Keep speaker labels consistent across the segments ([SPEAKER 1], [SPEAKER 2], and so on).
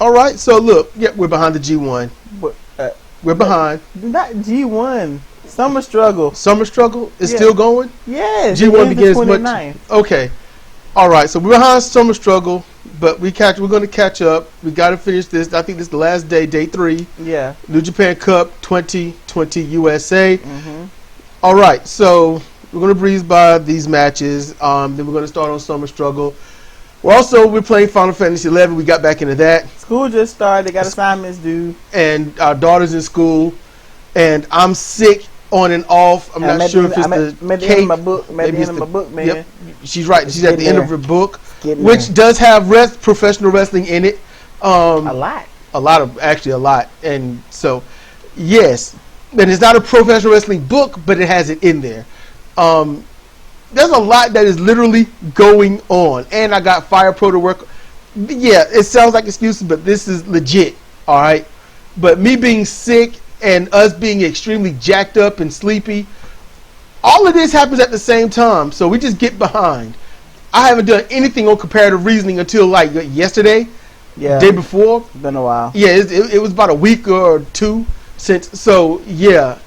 [SPEAKER 1] All right. So look, we're behind the G1. We're behind.
[SPEAKER 2] Not G1. Summer Struggle.
[SPEAKER 1] Summer Struggle is still going?
[SPEAKER 2] Yes.
[SPEAKER 1] G1 begins much. Okay. All right. So we're behind Summer Struggle, but we're going to catch up. We got to finish this. I think this is the last day, day 3.
[SPEAKER 2] Yeah.
[SPEAKER 1] New Japan Cup 2020 USA.
[SPEAKER 2] Mm-hmm.
[SPEAKER 1] All right. So we're going to breeze by these matches. Then we're going to start on Summer Struggle. We're playing Final Fantasy 11. We got back into that.
[SPEAKER 2] School just started. They got assignments due.
[SPEAKER 1] And our daughter's in school. And I'm sick on and off. I'm not sure if it's the cake.
[SPEAKER 2] End of my book, man.
[SPEAKER 1] Yep, she's right. She's at the end of her book, which does have professional wrestling in it.
[SPEAKER 2] A lot.
[SPEAKER 1] A lot. And so, yes. And it's not a professional wrestling book, but it has it in there. There's a lot that is literally going on. And I got Fire Pro to work. Yeah, it sounds like excuses, but this is legit. All right. But me being sick and us being extremely jacked up and sleepy, all of this happens at the same time. So we just get behind. I haven't done anything on comparative reasoning until like yesterday.
[SPEAKER 2] Yeah.
[SPEAKER 1] Day before.
[SPEAKER 2] It's been a while.
[SPEAKER 1] Yeah, it was about a week or 2 since. So yeah.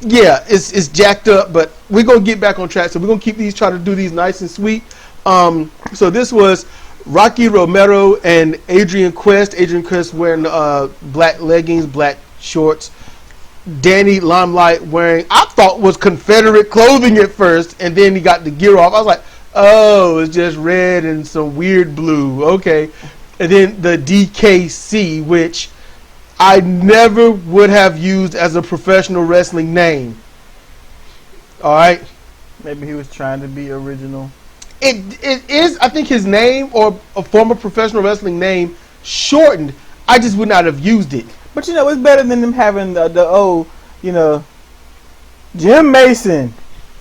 [SPEAKER 1] Yeah, it's jacked up, but we're going to get back on track. So we're going to try to do these nice and sweet. So this was Rocky Romero and Adrian Quest. Adrian Quest wearing black leggings, black shorts. Danny Limelight wearing, I thought was Confederate clothing at first, and then he got the gear off. I was like, oh, it's just red and some weird blue. Okay. And then the DKC, which I never would have used as a professional wrestling name. All right.
[SPEAKER 2] Maybe he was trying to be original.
[SPEAKER 1] It is, I think, his name or a former professional wrestling name shortened. I just would not have used it.
[SPEAKER 2] But it's better than them having the old, Jim Mason.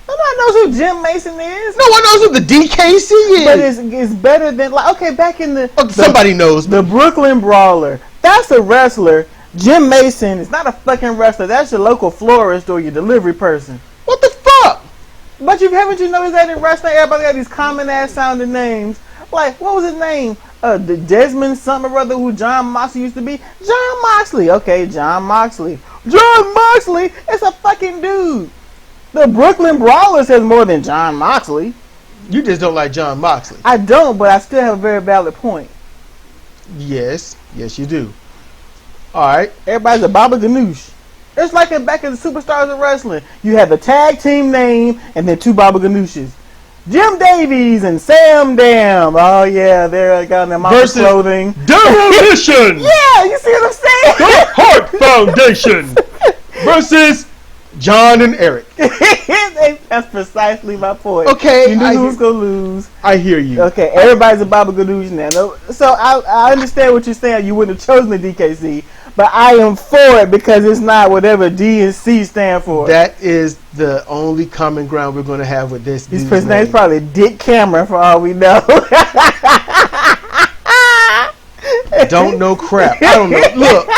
[SPEAKER 2] Nobody knows who Jim Mason is.
[SPEAKER 1] No one knows who the DKC is.
[SPEAKER 2] But it's better than back in the
[SPEAKER 1] somebody knows
[SPEAKER 2] the Brooklyn Brawler. That's a wrestler. Jim Mason is not a fucking wrestler. That's your local florist or your delivery person.
[SPEAKER 1] What the fuck?
[SPEAKER 2] But haven't you noticed that in wrestling, everybody got these common ass sounding names? Like, what was his name? The Desmond something or other who John Moxley used to be? John Moxley. Okay, John Moxley. John Moxley is a fucking dude. The Brooklyn Brawlers has more than John Moxley.
[SPEAKER 1] You just don't like John Moxley.
[SPEAKER 2] I don't, but I still have a very valid point.
[SPEAKER 1] Yes, you do. All right.
[SPEAKER 2] Everybody's a Baba Ganoush. It's like back in the Superstars of Wrestling. You had the tag team name and then 2 Baba Ganoushes. Jim Davies and Sam Dam. Oh, yeah, they're got their mama's clothing.
[SPEAKER 1] Demolition!
[SPEAKER 2] Yeah, you see what I'm saying?
[SPEAKER 1] The Heart Foundation versus John and Eric.
[SPEAKER 2] That's precisely my point.
[SPEAKER 1] Okay.
[SPEAKER 2] You knew who was going to lose.
[SPEAKER 1] I hear you.
[SPEAKER 2] Okay, everybody's a Baba Ganoush now. So I understand what you're saying. You wouldn't have chosen the DKC. But I am for it because it's not whatever D and C stand for.
[SPEAKER 1] That is the only common ground we're going to have with this.
[SPEAKER 2] His first name's probably Dick Cameron for all we know.
[SPEAKER 1] Don't know crap. I don't know. Look,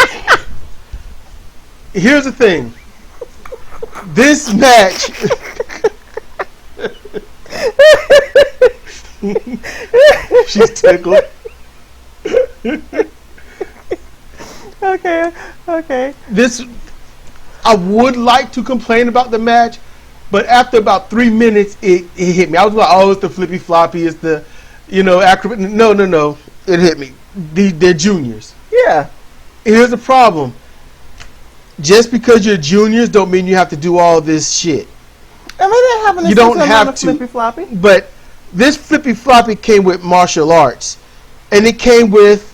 [SPEAKER 1] here's the thing. This match. She's tickled.
[SPEAKER 2] Okay.
[SPEAKER 1] I would like to complain about the match, but after about 3 minutes, it hit me. I was like, oh, it's the flippy floppy, it's the, acrobat. No. It hit me. They're juniors.
[SPEAKER 2] Yeah.
[SPEAKER 1] Here's the problem. Just because you're juniors don't mean you have to do all this shit. You don't have to.
[SPEAKER 2] Flippy floppy.
[SPEAKER 1] But this flippy floppy came with martial arts. And it came with,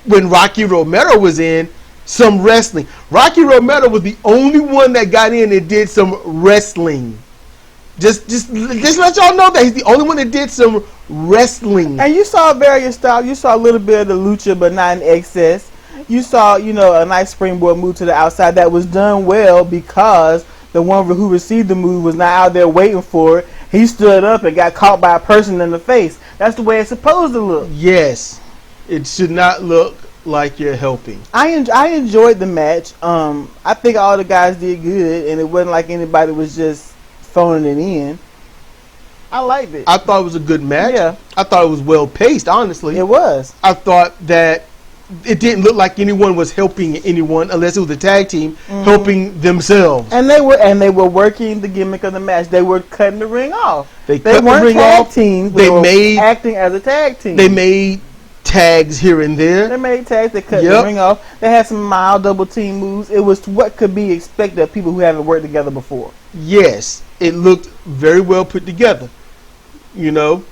[SPEAKER 1] when Rocky Romero was in, some wrestling. Rocky Romero was the only one that got in and did some wrestling. Just let y'all know that he's the only one that did some wrestling.
[SPEAKER 2] And you saw various styles. You saw a little bit of the lucha, but not in excess. You saw, a nice springboard move to the outside that was done well because the one who received the move was not out there waiting for it. He stood up and got caught by a person in the face. That's the way it's supposed to look.
[SPEAKER 1] Yes. It should not look like you're helping.
[SPEAKER 2] I enjoyed the match. I think all the guys did good, and it wasn't like anybody was just phoning it in. I liked it.
[SPEAKER 1] I thought it was a good match.
[SPEAKER 2] Yeah.
[SPEAKER 1] I thought it was well paced, honestly.
[SPEAKER 2] It was.
[SPEAKER 1] I thought that it didn't look like anyone was helping anyone unless it was a tag team helping themselves.
[SPEAKER 2] And they were working the gimmick of the match. They were cutting the ring off.
[SPEAKER 1] They cut
[SPEAKER 2] weren't
[SPEAKER 1] the ring
[SPEAKER 2] tag
[SPEAKER 1] off.
[SPEAKER 2] teams.
[SPEAKER 1] They
[SPEAKER 2] were
[SPEAKER 1] made
[SPEAKER 2] acting as a tag team.
[SPEAKER 1] They made tags here and there.
[SPEAKER 2] They made tags. They cut the ring off. They had some mild double team moves. It was what could be expected of people who haven't worked together before.
[SPEAKER 1] Yes, it looked very well put together. You know,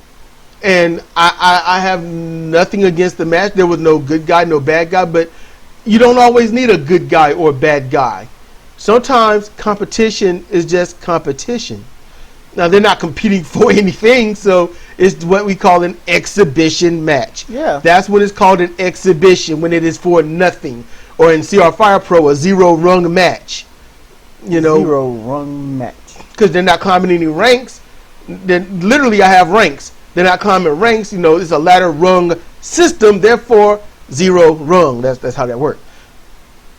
[SPEAKER 1] and I have nothing against the match. There was no good guy, no bad guy, but you don't always need a good guy or a bad guy. Sometimes competition is just competition. Now, they're not competing for anything, so it's what we call an exhibition match.
[SPEAKER 2] Yeah.
[SPEAKER 1] That's when it's called an exhibition, when it is for nothing. Or in CR Fire Pro, a zero-rung match. You know,
[SPEAKER 2] zero-rung match.
[SPEAKER 1] Because they're not climbing any ranks. Then literally, I have ranks. They're not climbing ranks. You know, it's a ladder-rung system, therefore, zero-rung. That's how that works.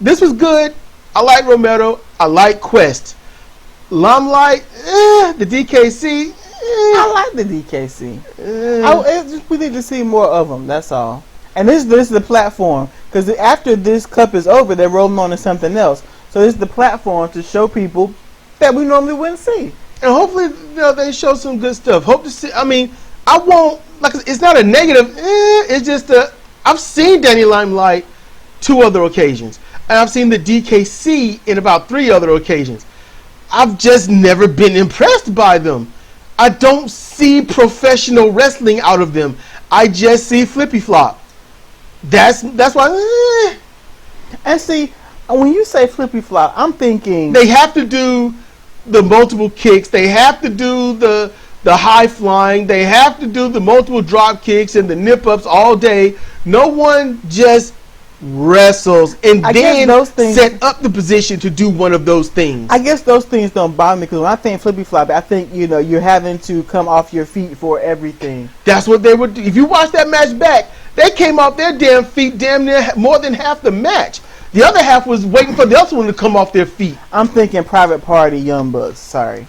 [SPEAKER 1] This was good. I like Romero. I like Quest. Limelight, the DKC.
[SPEAKER 2] I like the DKC. We need to see more of them. That's all. And this is the platform, because after this cup is over, they're rolling on to something else. So this is the platform to show people that we normally wouldn't see.
[SPEAKER 1] And hopefully, they show some good stuff. Hope to see. I mean, I won't like. It's not a negative. It's just I've seen Danny Limelight 2 other occasions, and I've seen the DKC in about 3 other occasions. I've just never been impressed by them. I don't see professional wrestling out of them. I just see flippy flop. That's why.
[SPEAKER 2] And see, when you say flippy flop, I'm thinking
[SPEAKER 1] they have to do the multiple kicks. They have to do the high flying. They have to do the multiple drop kicks and the nip ups all day. No one just wrestles and then set up the position to do one of those things.
[SPEAKER 2] I guess those things don't bother me, because when I think flippy flop, I think you're having to come off your feet for everything.
[SPEAKER 1] That's what they would do. If you watch that match back, they came off their damn feet damn near more than half the match. The other half was waiting for the other one to come off their feet.
[SPEAKER 2] I'm thinking Private Party, Young Bucks. Sorry,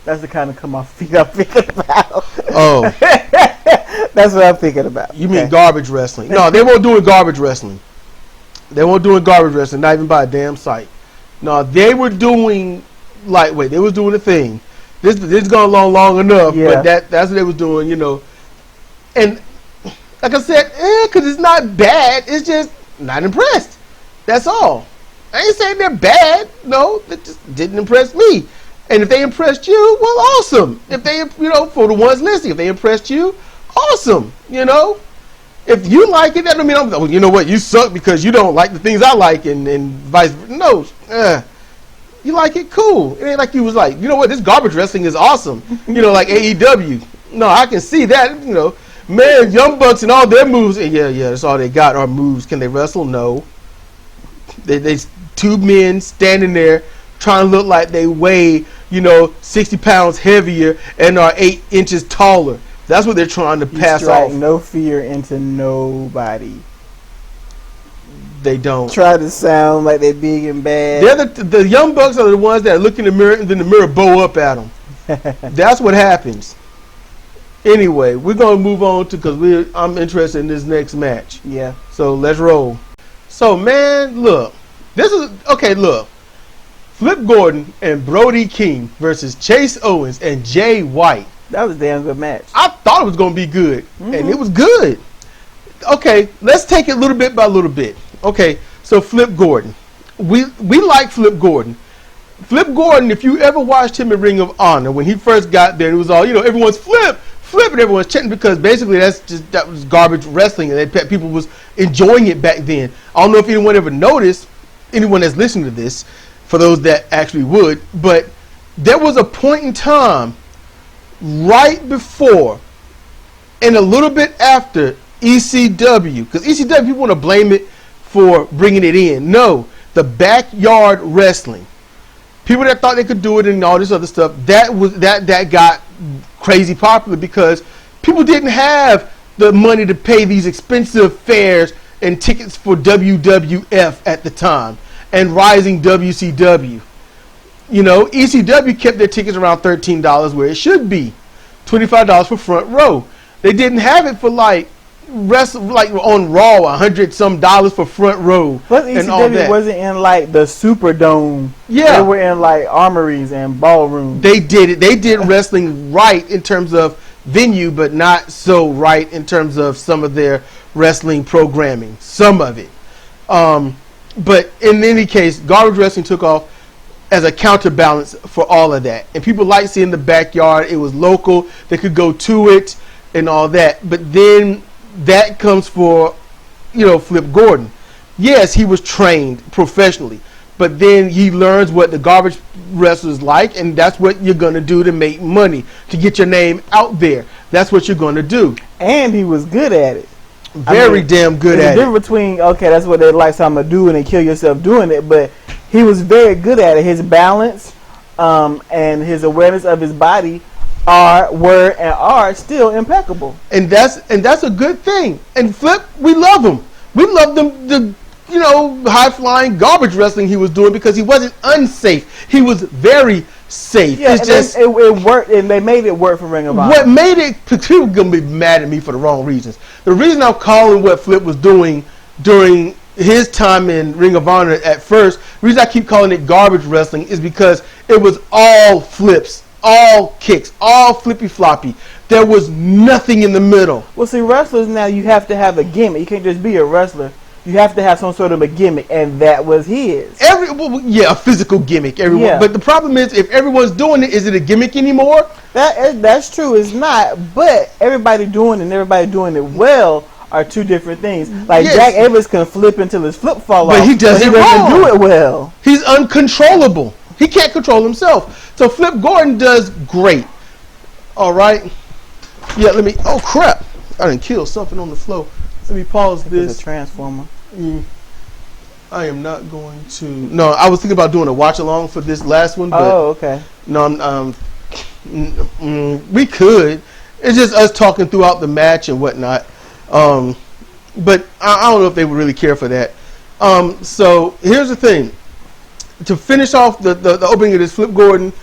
[SPEAKER 2] that's the kind of come off feet I'm thinking about.
[SPEAKER 1] Oh,
[SPEAKER 2] that's what I'm thinking about.
[SPEAKER 1] You mean garbage wrestling? No, they weren't doing garbage wrestling. They weren't doing garbage wrestling, not even by a damn sight. No, they were doing lightweight. They was doing a thing. This gone long enough, but that's what they was doing, And like I said, because it's not bad. It's just not impressed. That's all. I ain't saying they're bad. No, they just didn't impress me. And if they impressed you, well, awesome. If they, for the ones listening, if they impressed you, awesome. If you like it, that don't mean well, you know what, you suck because you don't like the things I like, and vice versa. No, you like it, cool. It ain't like you was like, you know what, this garbage wrestling is awesome. Like AEW. No, I can see that. Man, Young Bucks and all their moves. Yeah, that's all they got are moves. Can they wrestle? No. They 2 men standing there trying to look like they weigh 60 pounds heavier and are 8 inches taller. That's what they're trying to pass off.
[SPEAKER 2] No fear into nobody.
[SPEAKER 1] They don't.
[SPEAKER 2] Try to sound like they're big and bad.
[SPEAKER 1] They're the Young Bucks are the ones that look in the mirror and then the mirror bow up at them. That's what happens. Anyway, we're going to move on because I'm interested in this next match.
[SPEAKER 2] Yeah.
[SPEAKER 1] So let's roll. So, man, look. Look. Flip Gordon and Brody King versus Chase Owens and Jay White.
[SPEAKER 2] That was a damn good match.
[SPEAKER 1] I thought it was going to be good, and it was good. Okay, let's take it little bit by little bit. Okay, so Flip Gordon. We like Flip Gordon. Flip Gordon, if you ever watched him in Ring of Honor, when he first got there, it was all, everyone's flip, and everyone's chanting because basically that was garbage wrestling, and people was enjoying it back then. I don't know if anyone ever noticed, anyone that's listening to this, for those that actually would, but there was a point in time right before and a little bit after ECW, because ECW, people want to blame it for bringing it in. No, the backyard wrestling. People that thought they could do it and all this other stuff, that got crazy popular because people didn't have the money to pay these expensive fares and tickets for WWF at the time and rising WCW. ECW kept their tickets around $13 where it should be. $25 for front row. They didn't have it for like wrestle like on Raw, $100 for front row.
[SPEAKER 2] Plus,
[SPEAKER 1] and all
[SPEAKER 2] ECW
[SPEAKER 1] that.
[SPEAKER 2] wasn't in like the Superdome.
[SPEAKER 1] Yeah.
[SPEAKER 2] They were in like armories and ballrooms.
[SPEAKER 1] They did it. They did wrestling right in terms of venue, but not so right in terms of some of their wrestling programming. Some of it. But in any case, garbage wrestling took off as a counterbalance for all of that. And people liked seeing the backyard. It was local. They could go to it and all that. But then that comes for, Flip Gordon. Yes, he was trained professionally. But then he learns what the garbage wrestlers like, and that's what you're going to do to make money, to get your name out there. That's what you're going to do.
[SPEAKER 2] And he was good at it.
[SPEAKER 1] Very damn good at it.
[SPEAKER 2] There's a difference between, okay, that's what they like, so I'm going to do it and kill yourself doing it. But he was very good at it. His balance and his awareness of his body are still impeccable.
[SPEAKER 1] And that's a good thing. And Flip, we love him. We love the high-flying garbage wrestling he was doing because he wasn't unsafe. He was very safe.
[SPEAKER 2] Yeah,
[SPEAKER 1] it's just
[SPEAKER 2] it worked, and they made it work for Ring of Honor.
[SPEAKER 1] What made it, people are going to be mad at me for the wrong reasons. The reason I'm calling what Flip was doing during his time in Ring of Honor at first, the reason I keep calling it garbage wrestling is because it was all flips, all kicks, all flippy-floppy. There was nothing in the middle.
[SPEAKER 2] Well, see, wrestlers now, you have to have a gimmick. You can't just be a wrestler. You have to have some sort of a gimmick, and that was his.
[SPEAKER 1] A physical gimmick. Everyone.
[SPEAKER 2] Yeah.
[SPEAKER 1] But the problem is, if everyone's doing it, is it a gimmick anymore?
[SPEAKER 2] That's true. It's not. But everybody doing it and everybody doing it well are two different things. Like
[SPEAKER 1] Yes.
[SPEAKER 2] Jack Evans can flip until his flip fall off.
[SPEAKER 1] But he doesn't wrong.
[SPEAKER 2] do it well.
[SPEAKER 1] He's uncontrollable. He can't control himself. So Flip Gordon does great. All right. Yeah, oh, crap. I done killed something on the floor. Let me pause this.
[SPEAKER 2] It's a transformer.
[SPEAKER 1] I am not going to. No, I was thinking about doing a watch along for this last one. But
[SPEAKER 2] okay.
[SPEAKER 1] No, we could. It's just us talking throughout the match and whatnot. But I don't know if they would really care for that. So here's the thing. To finish off the opening of this, Flip Gordon,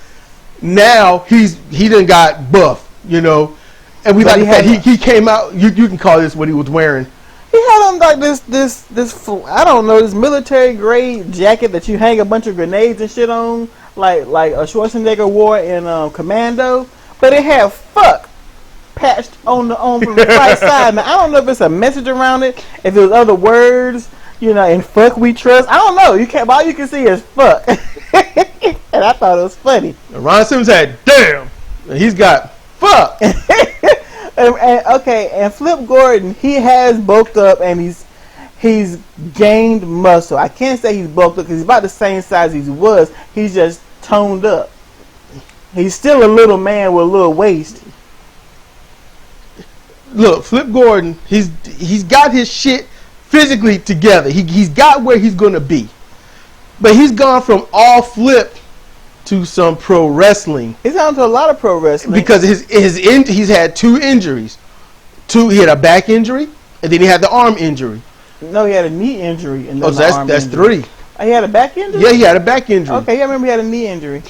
[SPEAKER 1] now he done got buff, and we like the fact he came out. You can call this what he was wearing.
[SPEAKER 2] He had on like this I don't know, this military grade jacket that you hang a bunch of grenades and shit on, like a Schwarzenegger wore in Commando, but it had fuck patched on the right side. Now I don't know if it's a message around it, if there's other words, in fuck we trust. I don't know. All you can see is fuck, and I thought it was funny.
[SPEAKER 1] Ron Simmons had damn, and he's got fuck.
[SPEAKER 2] And Flip Gordon, he has bulked up and he's gained muscle. I can't say he's bulked up because he's about the same size he was. He's just toned up. He's still a little man with a little waist. Look,
[SPEAKER 1] Flip Gordon, he's got his shit physically together. He's got where he's gonna be, but he's gone from all flip to some pro wrestling.
[SPEAKER 2] He's gone to a lot of pro wrestling
[SPEAKER 1] because he's had two injuries. He had a back injury, and then he had the arm injury.
[SPEAKER 2] No, he had a knee injury. And
[SPEAKER 1] that's three.
[SPEAKER 2] He had a back injury?
[SPEAKER 1] Yeah, he had a back injury.
[SPEAKER 2] Okay, I remember he had a knee injury.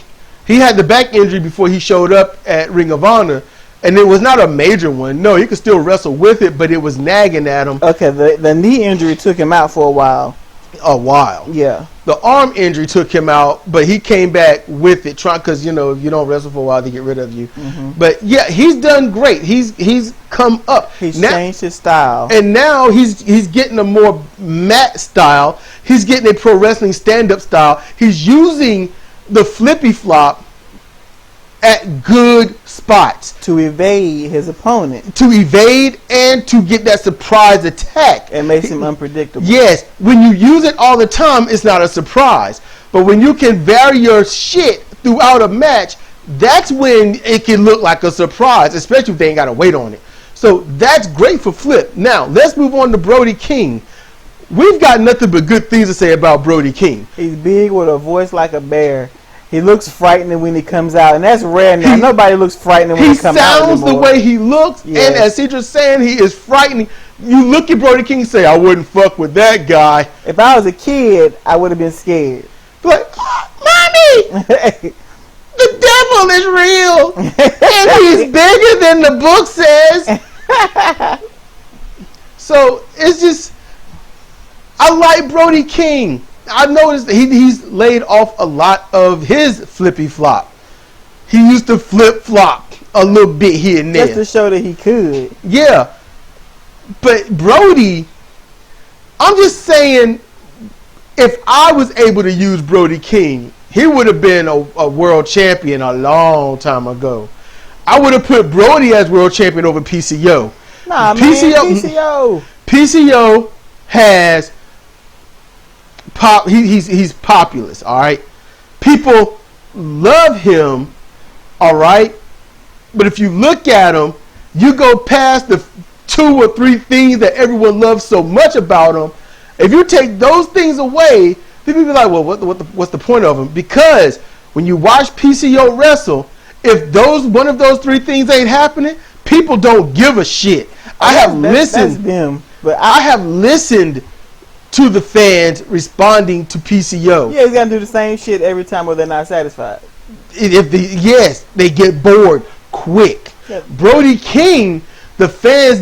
[SPEAKER 1] He had the back injury before he showed up at Ring of Honor, and it was not a major one. No, he could still wrestle with it, but it was nagging at him.
[SPEAKER 2] Okay, the knee injury took him out for a while. Yeah.
[SPEAKER 1] The arm injury took him out, but he came back with it, because if you don't wrestle for a while, they get rid of you. Mm-hmm. But yeah, he's done great. He's come up.
[SPEAKER 2] He's changed his style,
[SPEAKER 1] and now he's getting a more mat style. He's getting a pro wrestling stand-up style. He's using the flippy flop at good spots
[SPEAKER 2] to evade his opponent,
[SPEAKER 1] and to get that surprise attack.
[SPEAKER 2] It makes him unpredictable.
[SPEAKER 1] Yes, when you use it all the time, it's not a surprise. But when you can vary your shit throughout a match, that's when it can look like a surprise, especially if they ain't got to wait on it. So that's great for Flip. Now let's move on to Brody King. We've got nothing but good things to say about Brody King.
[SPEAKER 2] He's big with a voice like a bear. He looks frightening when he comes out, and that's rare now. Nobody looks frightening when he comes out anymore.
[SPEAKER 1] He sounds the way he looks, yes. And as Cedra's saying, he is frightening. You look at Brody King and say, I wouldn't fuck with that guy.
[SPEAKER 2] If I was a kid, I would have been scared.
[SPEAKER 1] Like, Mommy! The devil is real! And he's bigger than the book says! So it's just, I like Brody King. I noticed that he's laid off a lot of his flippy flop. He used to flip flop a little bit here and there.
[SPEAKER 2] Just to show that he could.
[SPEAKER 1] Yeah. But Brody, I'm just saying, if I was able to use Brody King, he would have been a world champion a long time ago. I would have put Brody as world champion over PCO.
[SPEAKER 2] Nah, PCO.
[SPEAKER 1] PCO has he's populous, all right? People love him, all right? But if you look at him, you go past the 2 or 3 things that everyone loves so much about him. If you take those things away, then people be like, well, what's the point of him? Because when you watch PCO wrestle, if one of those 3 things ain't happening, people don't give a shit. I have listened to the fans responding to PCO.
[SPEAKER 2] Yeah, he's got to do the same shit every time where they're not satisfied.
[SPEAKER 1] Yes, they get bored quick.
[SPEAKER 2] Yeah.
[SPEAKER 1] Brody King, the fans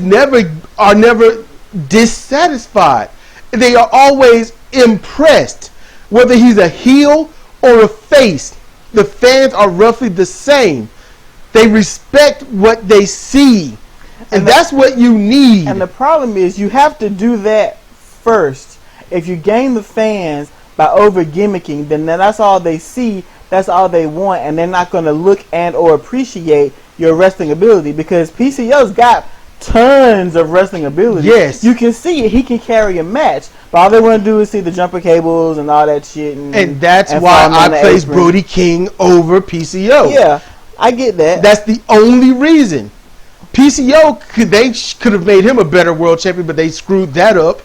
[SPEAKER 1] are never dissatisfied. They are always impressed. Whether he's a heel or a face, the fans are roughly the same. They respect what they see. And that's what you need.
[SPEAKER 2] And the problem is you have to do that first. If you gain the fans by over gimmicking, then that's all they see, that's all they want, and they're not going to look and or appreciate your wrestling ability, because PCO's got tons of wrestling ability.
[SPEAKER 1] Yes.
[SPEAKER 2] You can see it. He can carry a match. But all they want to do is see the jumper cables and all that shit.
[SPEAKER 1] And that's why I place Brody King over PCO.
[SPEAKER 2] Yeah, I get that.
[SPEAKER 1] That's the only reason. PCO, they could have made him a better world champion, but they screwed that up,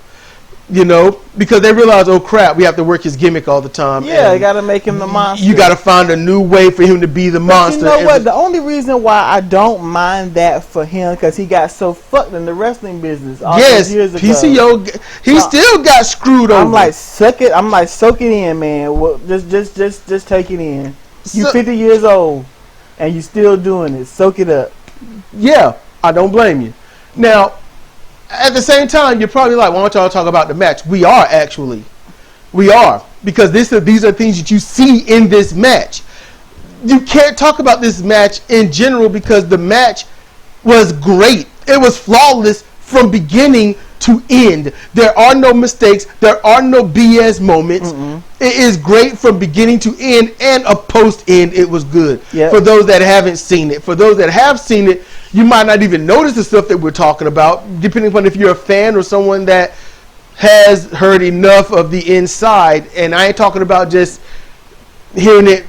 [SPEAKER 1] because they realized, oh crap, we have to work his gimmick all the time.
[SPEAKER 2] Yeah, you got to make him the monster.
[SPEAKER 1] You got to find a new way for him to be the monster.
[SPEAKER 2] You know what? The only reason why I don't mind that for him, because he got so fucked in the wrestling business all those years ago.
[SPEAKER 1] PCO, he still got screwed over.
[SPEAKER 2] I'm like, soak it in, man. Well, just take it in. You 50 years old, and you still doing it. Soak it up.
[SPEAKER 1] Yeah, I don't blame you. Now, at the same time, you're probably like, why don't y'all talk about the match? We are, actually. We are. Because these are things that you see in this match. You can't talk about this match in general because the match was great. It was flawless from beginning to end. There are no mistakes. There are no BS moments. Mm-mm. It is great from beginning to end, and a post-end, it was good. Yep. For those that haven't seen it. For those that have seen it, you might not even notice the stuff that we're talking about, depending upon if you're a fan or someone that has heard enough of the inside. And I ain't talking about just hearing it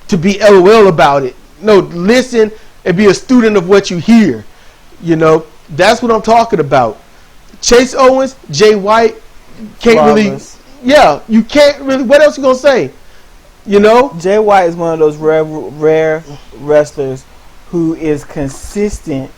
[SPEAKER 1] to be LOL about it. No, listen and be a student of what you hear. That's what I'm talking about. Chase Owens, Jay White, can't
[SPEAKER 2] flawless.
[SPEAKER 1] You can't really, what else you gonna say?
[SPEAKER 2] Jay White is one of those rare wrestlers who is consistent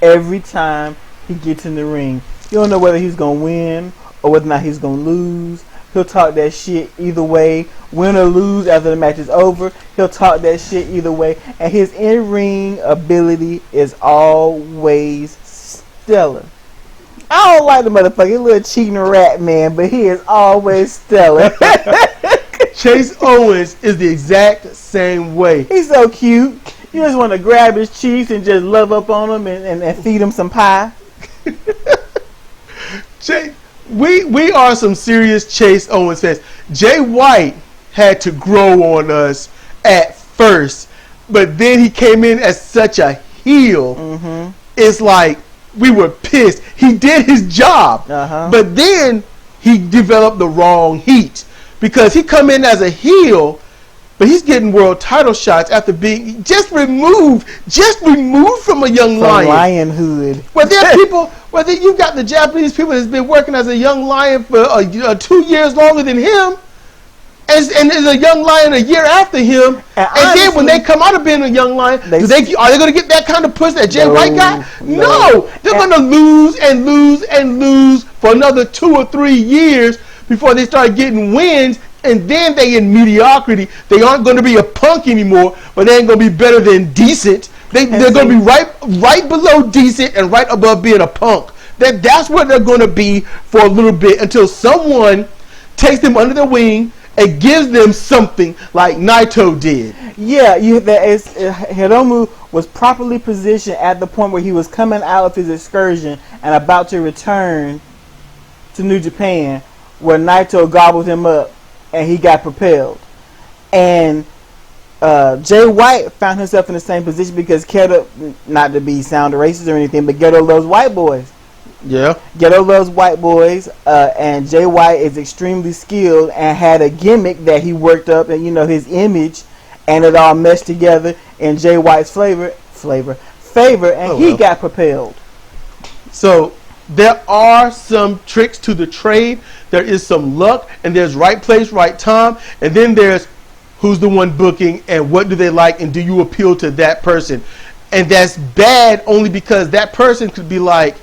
[SPEAKER 2] every time he gets in the ring. You don't know whether he's gonna win or whether or not he's gonna lose. He'll talk that shit either way, win or lose after the match is over. He'll talk that shit either way, and his in-ring ability is always stellar. I don't like the motherfucking little cheating rat man, but he is always stellar.
[SPEAKER 1] Chase Owens is the exact same way.
[SPEAKER 2] He's so cute. You just want to grab his cheeks and just love up on him and feed him some pie.
[SPEAKER 1] We are some serious Chase Owens fans. Jay White had to grow on us at first, but then he came in as such a heel. Mm-hmm. It's like we were pissed. He did his job, but then he developed the wrong heat because he come in as a heel, but he's getting world title shots after being just removed from a young lion.
[SPEAKER 2] Lionhood.
[SPEAKER 1] Whether you got the Japanese people that's been working as a young lion for 2 years longer than him, and is a young lion a year after him, and honestly, then when they come out of being a young lion, are they going to get that kind of push that Jay White got? No. They're going to lose and lose and lose for another 2 or 3 years before they start getting wins, and then they in mediocrity. They aren't going to be a punk anymore, but they ain't going to be better than decent. They're going to be right below decent and right above being a punk That's what they're going to be for a little bit until someone takes them under their wing and gives them something like Naito did.
[SPEAKER 2] Yeah, Hiromu was properly positioned at the point where he was coming out of his excursion and about to return to New Japan, where Naito gobbled him up and he got propelled. And Jay White found himself in the same position because Gedo, not to be sound racist or anything, but Gedo loves white boys.
[SPEAKER 1] Yeah.
[SPEAKER 2] Gedo loves white boys, and Jay White is extremely skilled and had a gimmick that he worked up, and his image, and it all meshed together in Jay White's favor, and he got propelled.
[SPEAKER 1] So there are some tricks to the trade. There is some luck, and there's right place, right time, and then there's who's the one booking and what do they like, and do you appeal to that person? And that's bad only because that person could be like,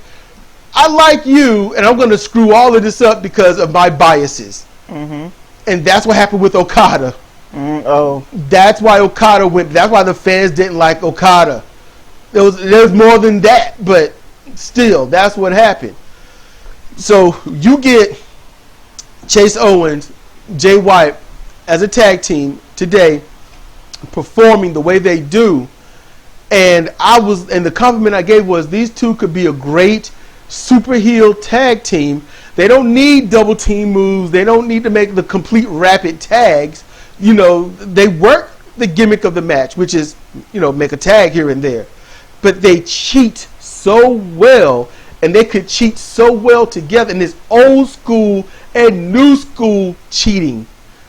[SPEAKER 1] I like you, and I'm going to screw all of this up because of my biases. Mm-hmm. And that's what happened with Okada. That's why Okada went. That's why the fans didn't like Okada. There's more than that, but still, that's what happened. So you get Chase Owens, Jay White as a tag team today, performing the way they do, and the compliment I gave was these two could be a great super heel tag team. They don't need double team moves. They don't need to make the complete rapid tags. They work the gimmick of the match, which is, make a tag here and there. But they cheat so well, and they could cheat so well together in this old school and new school cheating.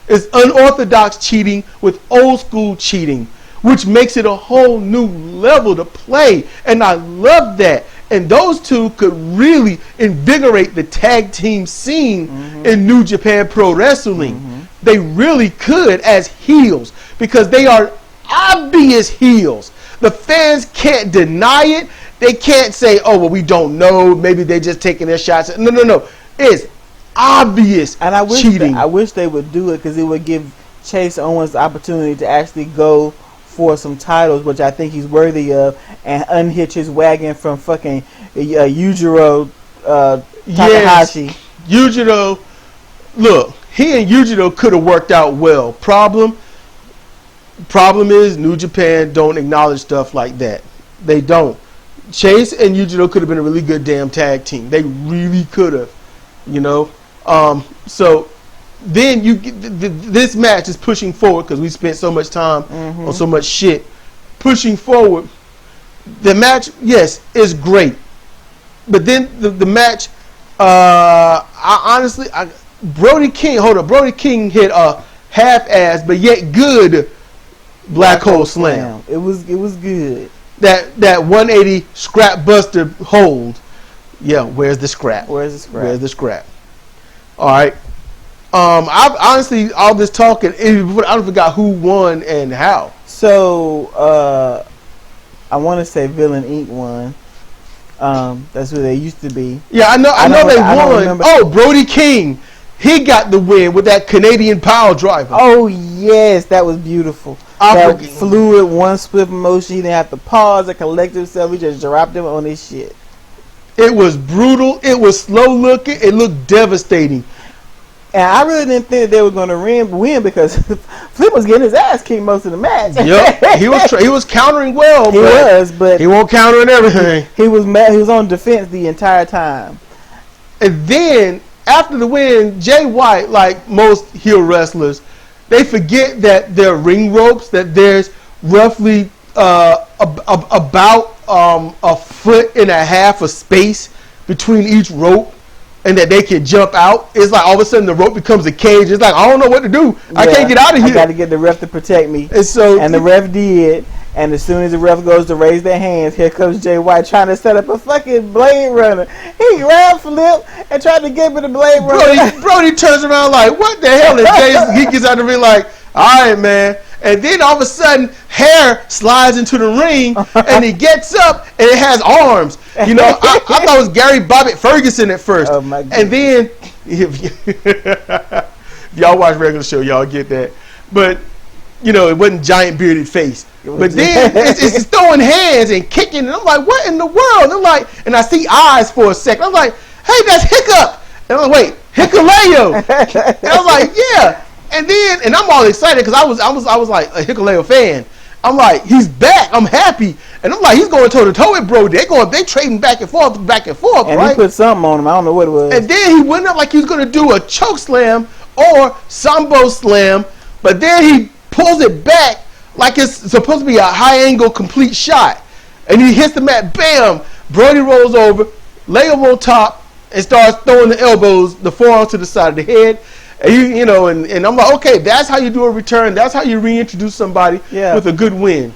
[SPEAKER 1] It's unorthodox cheating with old school cheating, which makes it a whole new level to play. And I love that. And those two could really invigorate the tag team scene in New Japan Pro Wrestling. Mm-hmm. They really could as heels because they are obvious heels. The fans can't deny it. They can't say, oh, well, we don't know. Maybe they're just taking their shots. No. It's obvious
[SPEAKER 2] and I
[SPEAKER 1] cheating.
[SPEAKER 2] I wish they would do it because it would give Chase Owens the opportunity to actually go for some titles, which I think he's worthy of, and unhitch his wagon from fucking Yujiro Takahashi.
[SPEAKER 1] Yes. Yujiro, look, he and Yujiro could have worked out well. Problem is New Japan don't acknowledge stuff like that. They don't. Chase and Yujiro could have been a really good damn tag team. They really could have, So then this match is pushing forward because we spent so much time on so much shit. Pushing forward, the match, yes, is great, but then the match, Brody King hit a half-ass but yet good black hole slam.
[SPEAKER 2] It was good.
[SPEAKER 1] That 180 scrap buster hold. Yeah, where's the scrap?
[SPEAKER 2] Where's the scrap?
[SPEAKER 1] All right. I've honestly, all this talking, I forgot who won and how.
[SPEAKER 2] So, I want to say Villain Inc. won. That's who they used to be.
[SPEAKER 1] Yeah, I know they won. Oh, Brody King. He got the win with that Canadian pile driver.
[SPEAKER 2] Oh, yes. That was beautiful. That fluid, one swift motion. He didn't have to pause or collect himself. He just dropped him on his shit.
[SPEAKER 1] It was brutal. It was slow looking. It looked devastating.
[SPEAKER 2] And I really didn't think they were going to win because Flip was getting his ass kicked most of the match.
[SPEAKER 1] Yep, he was countering well.
[SPEAKER 2] But
[SPEAKER 1] he won't counter and everything.
[SPEAKER 2] He was mad. He was on defense the entire time.
[SPEAKER 1] And then after the win, Jay White, like most heel wrestlers, they forget that there are ring ropes. That there's roughly about a foot and a half of space between each rope. And that they can jump out. It's like all of a sudden the rope becomes a cage. It's like, I don't know what to do. Yeah, I can't get out of here.
[SPEAKER 2] I got to get the ref to protect me. And the ref did. And as soon as the ref goes to raise their hands, here comes Jay White trying to set up a fucking Blade Runner. He grabbed Flip and tried to give him the Blade Runner.
[SPEAKER 1] Brody turns around like, what the hell? And he gets out of the ring like, all right, man. And then all of a sudden, hair slides into the ring, and he gets up, and it has arms. I thought it was Gary Bobbitt Ferguson at first.
[SPEAKER 2] Oh, my God.
[SPEAKER 1] And then, if y'all watch regular show, y'all get that. But it wasn't giant bearded face. But then it's throwing hands and kicking, and I'm like, what in the world? And I'm like, and I see eyes for a second. I'm like, hey, that's Hiccup. And I'm like, wait, Hikaleo. And I was like, yeah. And I'm all excited because I was like a Hikaleo fan. I'm like, he's back. I'm happy. And I'm like, he's going toe to toe with Brody. They trading back and forth,
[SPEAKER 2] and
[SPEAKER 1] right?
[SPEAKER 2] he put something on him. I don't know what it was.
[SPEAKER 1] And then he went up like he was going to do a choke slam or sambo slam, but then he pulls it back like it's supposed to be a high angle complete shot. And he hits the mat, bam! Brody rolls over, lay him on top, and starts throwing the elbows, the forearms to the side of the head. And and I'm like, okay, that's how you do a return. That's how you reintroduce somebody with a good win.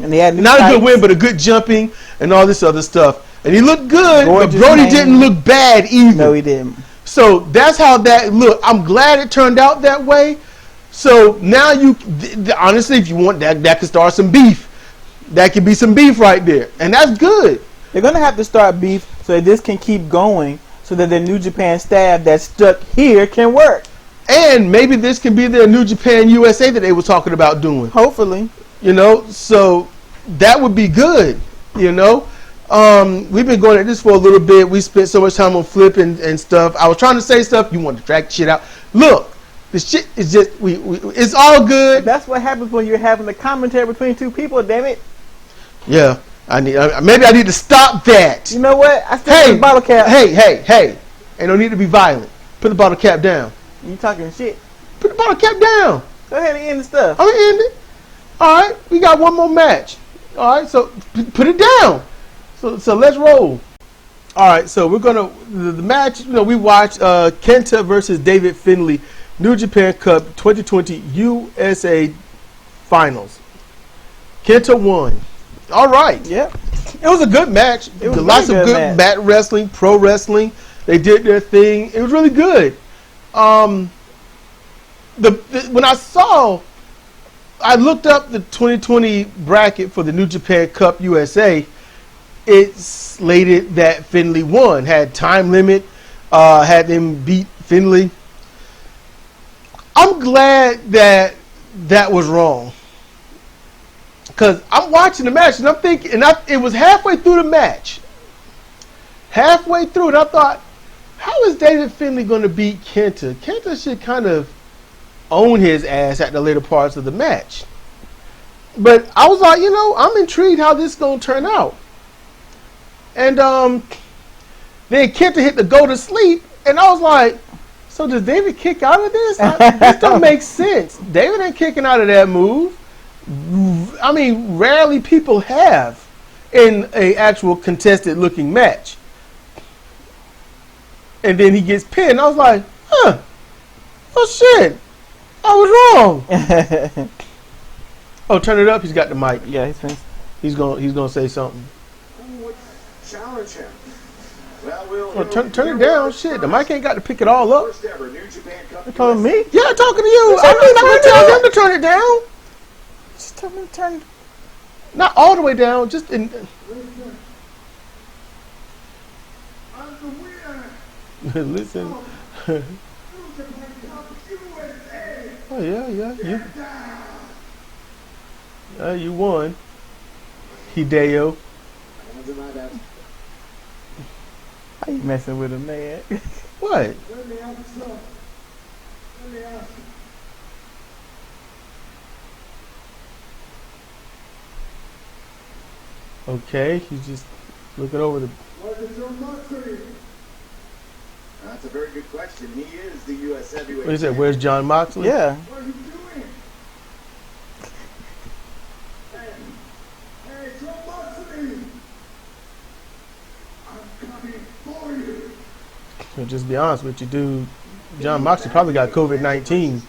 [SPEAKER 2] And they had
[SPEAKER 1] not a good win, but a good jumping and all this other stuff. And he looked good, but Brody didn't look bad either.
[SPEAKER 2] No, he didn't.
[SPEAKER 1] So that's how that looked. I'm glad it turned out that way. So now honestly, if you want that could start some beef. That could be some beef right there. And that's good.
[SPEAKER 2] They're going to have to start beef so that this can keep going, so that the New Japan staff that's stuck here can work.
[SPEAKER 1] And maybe this can be their New Japan USA that they were talking about doing.
[SPEAKER 2] Hopefully.
[SPEAKER 1] So that would be good, We've been going at this for a little bit. We spent so much time on Flip and stuff. I was trying to say stuff. You want to drag shit out. Look, the shit is just, it's all good.
[SPEAKER 2] That's what happens when you're having a commentary between two people, damn it.
[SPEAKER 1] Yeah. Maybe I need to stop that.
[SPEAKER 2] You know what? I still have the bottle cap.
[SPEAKER 1] Hey. Ain't no need to be violent. Put the bottle cap down.
[SPEAKER 2] You talking shit.
[SPEAKER 1] Put the bottle cap down.
[SPEAKER 2] Go ahead and end the stuff.
[SPEAKER 1] I'm going to end it. All right. We got one more match. All right. So put it down. So let's roll. All right. So we're going to, the match, we watched Kenta versus David Finlay, New Japan Cup 2020 USA Finals. Kenta won. All right.
[SPEAKER 2] Yep.
[SPEAKER 1] It was a good match.
[SPEAKER 2] It was
[SPEAKER 1] lots of good mat wrestling, pro wrestling. They did their thing. It was really good. When I looked up the 2020 bracket for the New Japan Cup USA, it slated that Finlay won. Had time limit, had them beat Finlay. I'm glad that was wrong. Because I'm watching the match and I'm thinking, it was halfway through the match. Halfway through it, I thought, how is David Finlay going to beat Kenta? Kenta should kind of own his ass at the later parts of the match. But I was like, I'm intrigued how this is going to turn out. And then Kenta hit the go to sleep, and I was like, so does David kick out of this? This don't make sense. David ain't kicking out of that move. I mean, rarely people have in a actual contested looking match. And then he gets pinned. I was like, oh shit, I was wrong. Oh, turn it up. He's got the mic.
[SPEAKER 2] Yeah,
[SPEAKER 1] he's gonna say something.
[SPEAKER 3] Challenge him.
[SPEAKER 1] Turn it down. Shit, the mic ain't got to pick it all up.
[SPEAKER 2] You talking to me?
[SPEAKER 1] Yeah, talking to you. I'm not gonna tell him to turn it down.
[SPEAKER 2] Just tell me to turn.
[SPEAKER 1] Not all the way down. Just in. Listen. Oh yeah. You won. Hideo.
[SPEAKER 2] How you messing with him, man?
[SPEAKER 1] What? Okay, he's just looking over the.
[SPEAKER 3] That's a very good question. He is the U.S. heavyweight.
[SPEAKER 1] What is that? Where's John Moxley?
[SPEAKER 2] Yeah.
[SPEAKER 3] What are you doing? Hey, John Moxley! I'm coming for you.
[SPEAKER 1] So just be honest with you, dude. John Moxley probably got COVID-19.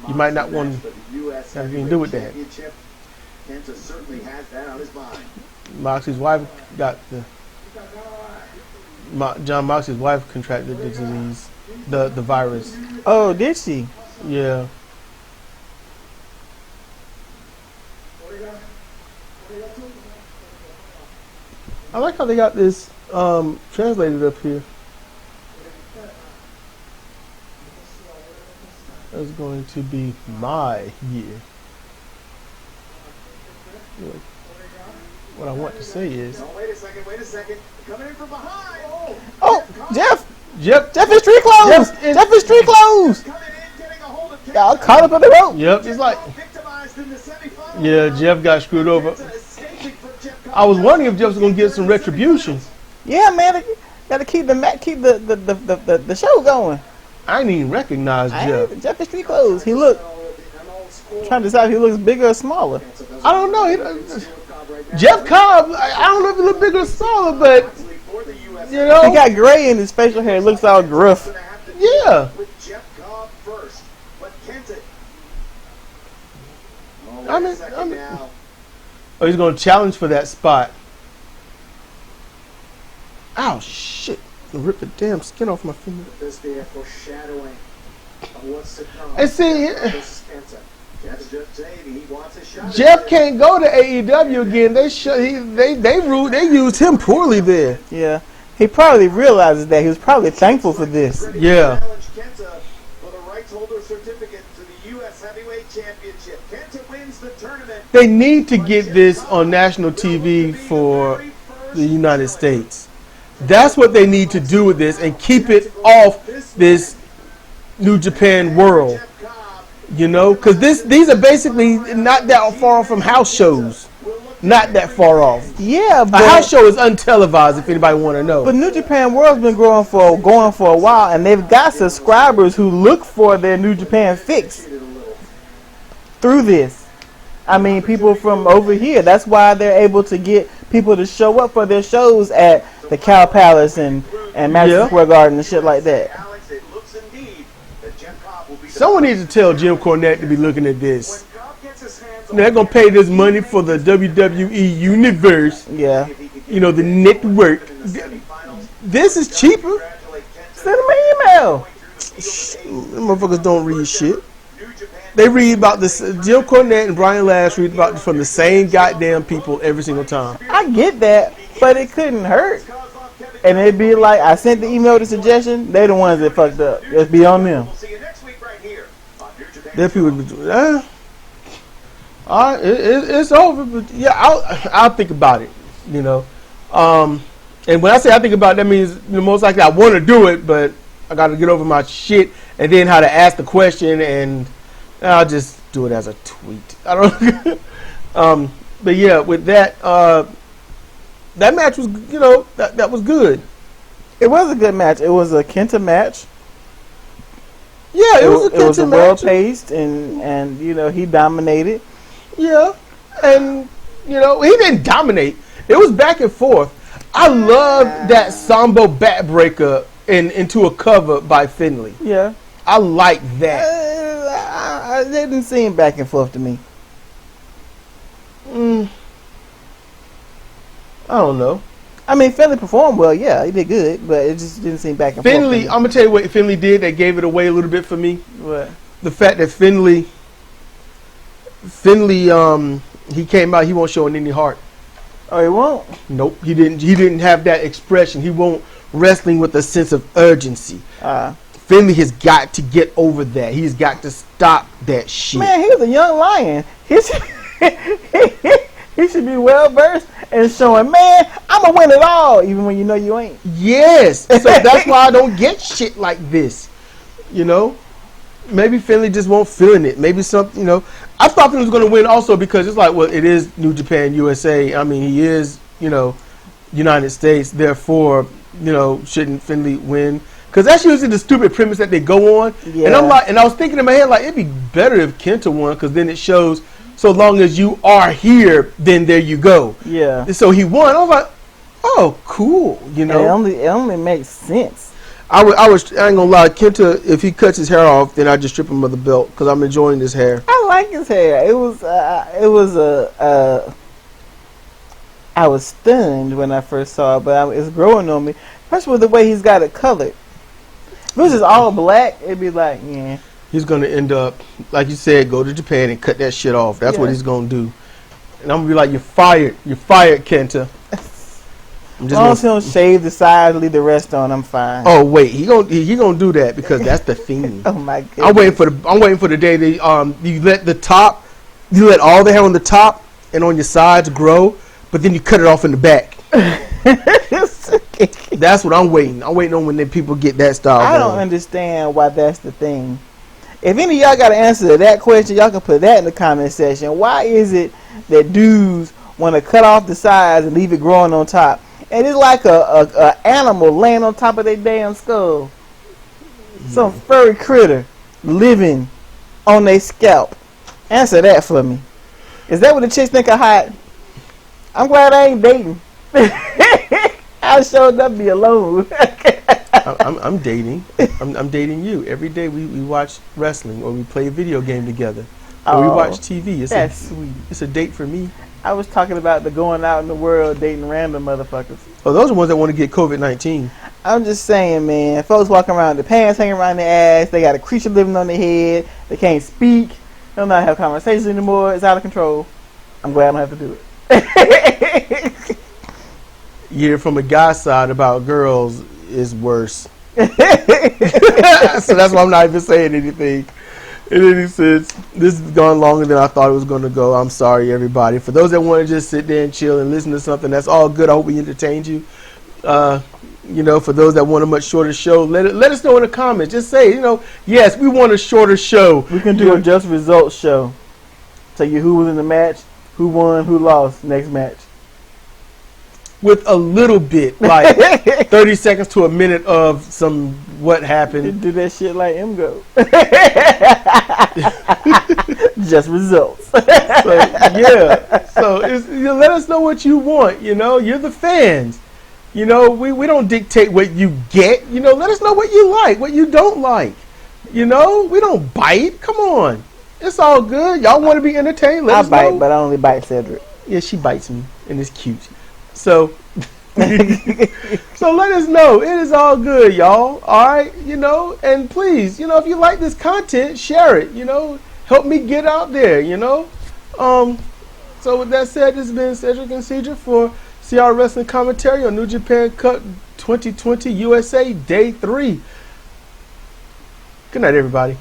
[SPEAKER 1] You might not want to have anything to do with that.
[SPEAKER 3] Kenta certainly has that on his mind.
[SPEAKER 1] Moxley's wife got the. John Moxley's wife contracted the disease, the virus.
[SPEAKER 2] Oh, did she?
[SPEAKER 1] Yeah. I like how they got this translated up here. That's going to be my year. What I want to say is,
[SPEAKER 3] No, wait a second. Coming in from behind.
[SPEAKER 2] Oh, Jeff
[SPEAKER 1] Jeff,
[SPEAKER 2] is street clothes. Jeff is street clothes.
[SPEAKER 3] Coming in, getting a hold of
[SPEAKER 2] Y'all caught up on the rope.
[SPEAKER 1] Yep, it's like,
[SPEAKER 3] victimized in the semifinals.
[SPEAKER 1] yeah, Jeff got screwed over.
[SPEAKER 3] Escaping from Jeff
[SPEAKER 1] I was wondering if Jeff was gonna get some retribution.
[SPEAKER 2] Yeah, man, gotta keep the show going.
[SPEAKER 1] I didn't even recognize Jeff.
[SPEAKER 2] Jeff is street clothes. He look trying to decide if he looks bigger or smaller.
[SPEAKER 1] I don't know. Jeff Cobb, I don't know if he look bigger or smaller, but you know,
[SPEAKER 2] He got gray in his facial hair. It looks all gruff.
[SPEAKER 1] yeah.
[SPEAKER 3] With Jeff Cobb first, but Kenta.
[SPEAKER 1] I mean, oh, he's gonna challenge for that spot. Ow, shit! Rip the damn skin off my finger.
[SPEAKER 3] This be a foreshadowing of what's to come.
[SPEAKER 1] And see,
[SPEAKER 3] This is Kenta. Jeff's just saying he wants a shot.
[SPEAKER 1] Jeff can't go to AEW again. They used him poorly there.
[SPEAKER 2] Yeah, he probably realizes that. He was probably thankful for this.
[SPEAKER 1] Yeah.
[SPEAKER 3] Challenge Kenta for the rights holder certificate to the U.S. Heavyweight Championship. Kenta wins the tournament.
[SPEAKER 1] They need to get this on national TV for the United States. That's what they need to do with this and keep it off this New Japan world. You know, because these are basically not that far from house shows. Not that far off.
[SPEAKER 2] Yeah,
[SPEAKER 1] A
[SPEAKER 2] but
[SPEAKER 1] house show is untelevised if anybody want to know.
[SPEAKER 2] But New Japan World's been going for a while, and they've got subscribers who look for their New Japan fix through this. I mean, people from over here. That's why they're able to get people to show up for their shows at the Cow Palace and Madison Square Garden and shit like that.
[SPEAKER 3] Alex, it looks indeed that Jeff Cobb will be the
[SPEAKER 1] Someone needs to tell Jim Cornette to be looking at this.
[SPEAKER 3] When Cobb gets his hands
[SPEAKER 1] They're going to pay this money for the WWE Universe.
[SPEAKER 2] Yeah.
[SPEAKER 1] You know, the network. This is cheaper.
[SPEAKER 2] Send them an email.
[SPEAKER 1] Them motherfuckers don't read shit. They read about this. Jim Cornette and Brian Last read about from the same goddamn people every single time.
[SPEAKER 2] I get that, but it couldn't hurt. And it'd be like, I sent the email to suggestion. They're the ones that fucked up. Let's be on them.
[SPEAKER 3] We'll see you next week right here on New Japan.
[SPEAKER 1] There people be doing, all right, it's over. But yeah, I'll think about it. You know, and when I say I think about it, that means most likely I want to do it, but I got to get over my shit and then how to ask the question, and I'll just do it as a tweet. I don't. But yeah, with that, that match was, that was good.
[SPEAKER 2] It was a good match. It was a Kenta match.
[SPEAKER 1] Yeah, it was a Kenta match.
[SPEAKER 2] It was well paced, and he dominated.
[SPEAKER 1] Yeah, and he didn't dominate. It was back and forth. I love that Sambo backbreaker into a cover by Finley.
[SPEAKER 2] Yeah,
[SPEAKER 1] I like that.
[SPEAKER 2] It didn't seem back and forth to me.
[SPEAKER 1] I don't know.
[SPEAKER 2] I mean, Finley performed well. Yeah, he did good, but it just didn't seem back and forth.
[SPEAKER 1] Finley, I'm gonna tell you what Finley did that gave it away a little bit for me.
[SPEAKER 2] What?
[SPEAKER 1] The fact that Finley, he came out. He won't show any heart.
[SPEAKER 2] Oh, he won't?
[SPEAKER 1] Nope, he didn't. He didn't have that expression. He won't wrestling with a sense of urgency. Finley has got to get over that. He's got to stop that shit.
[SPEAKER 2] Man, he was a young lion. He should be well versed and showing, man, I'm gonna win it all, even when you know you ain't.
[SPEAKER 1] Yes, so that's why I don't get shit like this. Maybe Finley just won't feeling it. Maybe something. I thought Finley was gonna win also because it's like, well, it is New Japan USA. I mean, he is, United States. Therefore, shouldn't Finley win? Because that's usually the stupid premise that they go on. Yeah. And I'm like, and I was thinking in my head, like, it'd be better if Kenta won, because then it shows so long as you are here, then there you go.
[SPEAKER 2] Yeah.
[SPEAKER 1] And so he won. I was like, oh, cool.
[SPEAKER 2] It only makes sense.
[SPEAKER 1] I ain't gonna lie, Kenta, if he cuts his hair off, then I just strip him of the belt because I'm enjoying his hair.
[SPEAKER 2] I like his hair. I was stunned when I first saw it, but it's growing on me. Especially with the way he's got it colored. If it was just all black, it'd be like, yeah.
[SPEAKER 1] He's going to end up, like you said, go to Japan and cut that shit off. That's what he's going to do. And I'm going to be like, you're fired. You're fired, Kenta.
[SPEAKER 2] As long as he don't shave the sides, leave the rest on, I'm fine.
[SPEAKER 1] Oh, wait. He gonna do that because that's the theme.
[SPEAKER 2] Oh, my goodness.
[SPEAKER 1] I'm waiting for the day that you let all the hair on the top and on your sides grow, but then you cut it off in the back. That's what I'm waiting. I'm waiting on when the people get that style.
[SPEAKER 2] I don't understand why that's the thing. If any of y'all got an answer to that question, y'all can put that in the comment section. Why is it that dudes want to cut off the sides and leave it growing on top? And it's like a animal laying on top of their damn skull. Some furry critter living on their scalp. Answer that for me. Is that what the chicks think are hot? I'm glad I ain't dating. I showed up be alone.
[SPEAKER 1] I'm dating. I'm dating you. Every day we watch wrestling or we play a video game together. Or we watch TV.
[SPEAKER 2] That's sweet.
[SPEAKER 1] It's a date for me.
[SPEAKER 2] I was talking about the going out in the world dating random motherfuckers.
[SPEAKER 1] Oh, those are the ones that want to get COVID-19.
[SPEAKER 2] I'm just saying, man. Folks walking around with their pants hanging around their ass. They got a creature living on their head. They can't speak. They don't know how to have conversations anymore. It's out of control. I'm glad I don't have to do it.
[SPEAKER 1] You hear from a guy's side about girls is worse. So that's why I'm not even saying anything. In any sense, this has gone longer than I thought it was going to go. I'm sorry, everybody. For those that want to just sit there and chill and listen to something, that's all good. I hope we entertained you. You know, for those that want a much shorter show, let us know in the comments. Just say, you know, yes, we want a shorter show.
[SPEAKER 2] We can do a just results show. Tell you who was in the match, who won, who lost, next match.
[SPEAKER 1] With a little bit, like 30 seconds to a minute of some what happened.
[SPEAKER 2] Do that shit like MGO. Just results.
[SPEAKER 1] So, yeah. So it's, you know, let us know what you want. You know, you're the fans. You know, we don't dictate what you get. You know, let us know what you like, what you don't like. You know, we don't bite. Come on. It's all good. Y'all want to be entertained? Let us
[SPEAKER 2] bite,
[SPEAKER 1] know.
[SPEAKER 2] but I only bite Cedric.
[SPEAKER 1] Yeah, she bites me, and it's cute. So, so let us know. It is all good, y'all. All right, you know, and please, you know, if you like this content, share it. You know, help me get out there. You know, so with that said, this has been Cedric and Cedric for CR Wrestling Commentary on New Japan Cup 2020 USA Day 3. Good night, everybody.